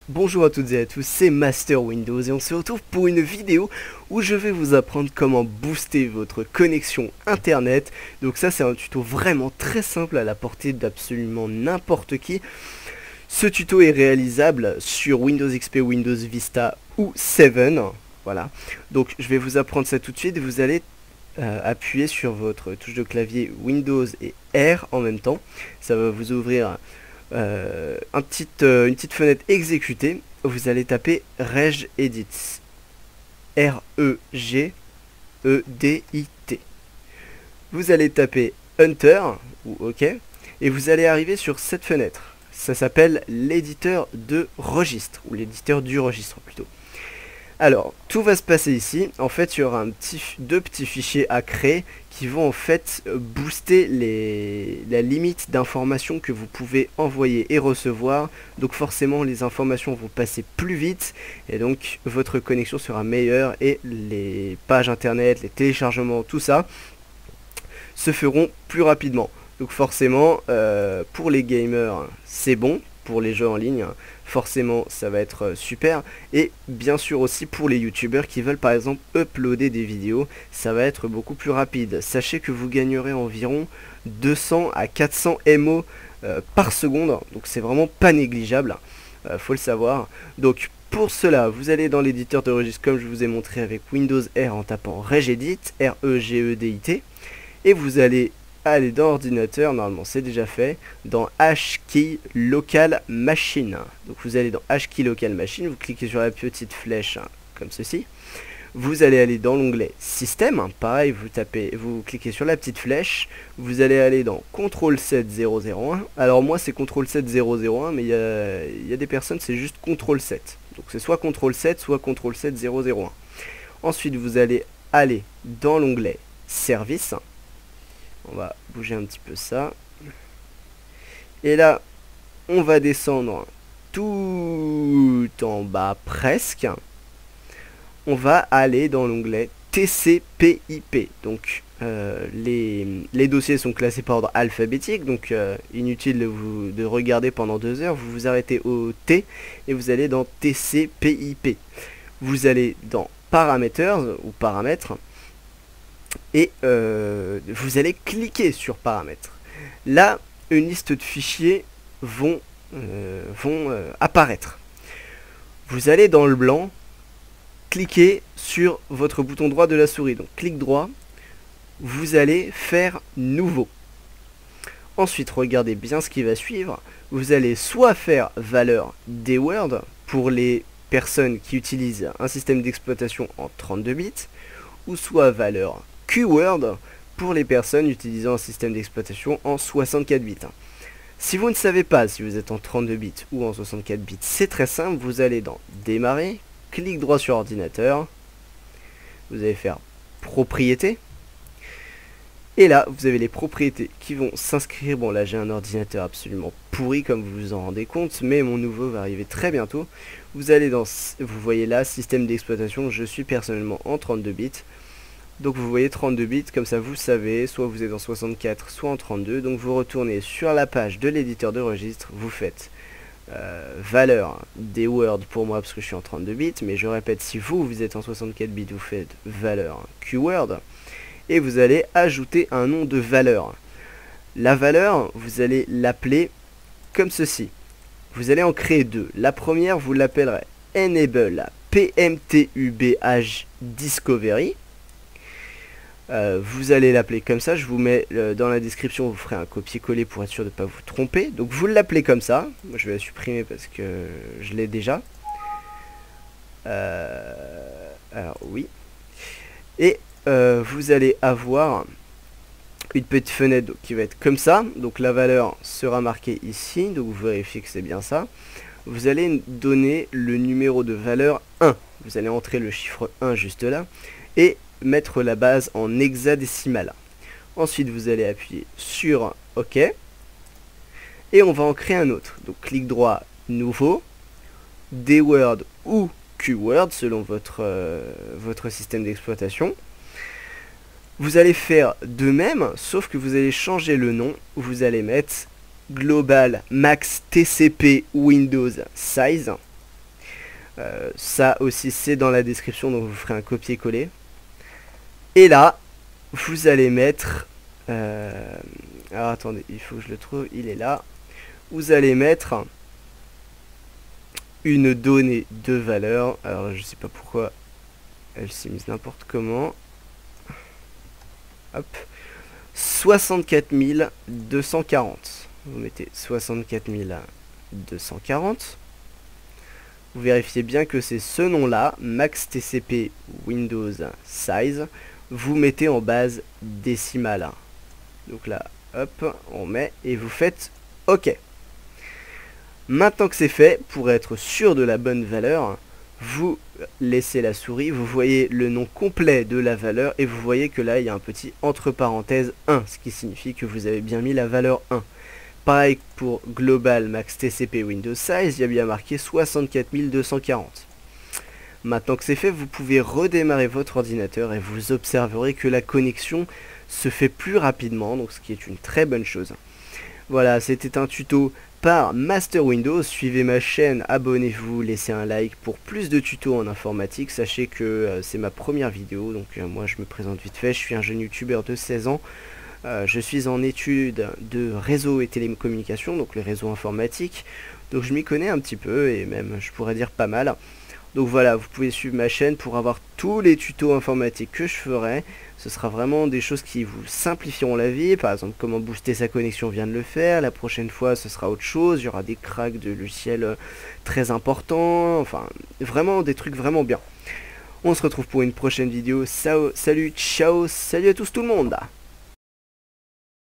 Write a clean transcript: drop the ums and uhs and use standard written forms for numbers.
Bonjour à toutes et à tous, c'est Master Windows et on se retrouve pour une vidéo où je vais vous apprendre comment booster votre connexion internet. Donc ça c'est un tuto vraiment très simple à la portée d'absolument n'importe qui. Ce tuto est réalisable sur Windows XP, Windows Vista ou 7. Voilà, donc je vais vous apprendre ça tout de suite. Vous allez appuyer sur votre touche de clavier Windows et R en même temps. Ça va vous ouvrir une petite fenêtre exécutée. Vous allez taper regedit, R-E-G-E-D-I-T. Vous allez taper Enter ou OK et vous allez arriver sur cette fenêtre. Ça s'appelle l'éditeur de registre ou l'éditeur du registre plutôt. Alors, tout va se passer ici. En fait, il y aura deux petits fichiers à créer qui vont en fait booster la limite d'informations que vous pouvez envoyer et recevoir. Donc forcément, les informations vont passer plus vite et donc votre connexion sera meilleure et les pages internet, les téléchargements, tout ça se feront plus rapidement. Donc forcément, pour les gamers, c'est bon. Pour les jeux en ligne, forcément ça va être super, et bien sûr aussi pour les youtubeurs qui veulent par exemple uploader des vidéos, ça va être beaucoup plus rapide. Sachez que vous gagnerez environ 200 à 400 MO par seconde, donc c'est vraiment pas négligeable, faut le savoir. Donc pour cela, vous allez dans l'éditeur de registre comme je vous ai montré avec Windows R en tapant regedit, R-E-G-E-D-I-T, et vous allez aller dans ordinateur, normalement c'est déjà fait, dans Hkey Local Machine. Donc vous allez dans Hkey Local Machine, vous cliquez sur la petite flèche comme ceci. Vous allez aller dans l'onglet Système, pareil, vous cliquez sur la petite flèche, vous allez aller dans Ctrl 7001. Alors moi c'est Ctrl 7001, mais il y a des personnes c'est juste Ctrl 7. Donc c'est soit Ctrl 7, soit Ctrl 7001. Ensuite vous allez aller dans l'onglet Service. On va bouger un petit peu ça. Et là, on va descendre tout en bas presque. On va aller dans l'onglet TCP/IP. Donc, les dossiers sont classés par ordre alphabétique. Donc, inutile de regarder pendant 2 heures. Vous vous arrêtez au T et vous allez dans TCP/IP. Vous allez dans Parameters ou Paramètres. Et vous allez cliquer sur paramètres. Là, une liste de fichiers vont apparaître. Vous allez dans le blanc, cliquez sur votre bouton droit de la souris. Donc clic droit, vous allez faire nouveau. Ensuite, regardez bien ce qui va suivre. Vous allez soit faire valeur dword pour les personnes qui utilisent un système d'exploitation en 32 bits, ou soit valeur QWord pour les personnes utilisant un système d'exploitation en 64 bits. Si vous ne savez pas si vous êtes en 32 bits ou en 64 bits, c'est très simple, vous allez dans Démarrer, clic droit sur ordinateur, vous allez faire Propriétés, et là vous avez les propriétés qui vont s'inscrire. Bon là j'ai un ordinateur absolument pourri comme vous vous en rendez compte, mais mon nouveau va arriver très bientôt. Vous allez dans, vous voyez là, système d'exploitation, je suis personnellement en 32 bits. Donc vous voyez 32 bits, comme ça vous savez, soit vous êtes en 64, soit en 32. Donc vous retournez sur la page de l'éditeur de registre, vous faites valeur dword pour moi parce que je suis en 32 bits, mais je répète, si vous êtes en 64 bits, vous faites valeur QWord, et vous allez ajouter un nom de valeur. La valeur, vous allez l'appeler comme ceci. Vous allez en créer deux. La première, vous l'appellerez enable PMTUBH discovery. Vous allez l'appeler comme ça, je vous mets dans la description, vous ferez un copier-coller pour être sûr de ne pas vous tromper. Donc vous l'appelez comme ça, moi je vais la supprimer parce que je l'ai déjà. Alors oui. Et vous allez avoir une petite fenêtre qui va être comme ça. Donc la valeur sera marquée ici, donc vous vérifiez que c'est bien ça. Vous allez donner le numéro de valeur 1. Vous allez entrer le chiffre 1 juste là. Et mettre la base en hexadécimal. Ensuite vous allez appuyer sur OK et on va en créer un autre. Donc clic droit, nouveau, dword ou QWord selon votre système d'exploitation. Vous allez faire de même, sauf que vous allez changer le nom. Vous allez mettre Global Max TCP Windows Size. Ça aussi c'est dans la description, donc vous ferez un copier-coller. Et là, vous allez mettre... alors attendez, il faut que je le trouve, il est là. Vous allez mettre une donnée de valeur. Alors je sais pas pourquoi elle s'est mise n'importe comment. Hop. 64 240. Vous mettez 64 240. Vous vérifiez bien que c'est ce nom-là, Max TCP Windows Size. Vous mettez en base décimale. Donc là, hop, on met et vous faites OK. Maintenant que c'est fait, pour être sûr de la bonne valeur, vous laissez la souris, vous voyez le nom complet de la valeur et vous voyez que là il y a un petit entre parenthèses 1, ce qui signifie que vous avez bien mis la valeur 1. Pareil pour Global Max TCP Windows Size, il y a bien marqué 64 240. Maintenant que c'est fait, vous pouvez redémarrer votre ordinateur et vous observerez que la connexion se fait plus rapidement, donc ce qui est une très bonne chose. Voilà, c'était un tuto par Master Windows. Suivez ma chaîne, abonnez-vous, laissez un like pour plus de tutos en informatique. Sachez que c'est ma première vidéo, donc moi je me présente vite fait. Je suis un jeune youtubeur de 16 ans. Je suis en études de réseau et télécommunications, donc les réseaux informatiques. Donc je m'y connais un petit peu et même je pourrais dire pas mal. Donc voilà, vous pouvez suivre ma chaîne pour avoir tous les tutos informatiques que je ferai. Ce sera vraiment des choses qui vous simplifieront la vie. Par exemple, comment booster sa connexion, vient de le faire. La prochaine fois, ce sera autre chose. Il y aura des cracks de logiciels très importants. Enfin, vraiment des trucs vraiment bien. On se retrouve pour une prochaine vidéo. Salut, ciao, salut à tous tout le monde.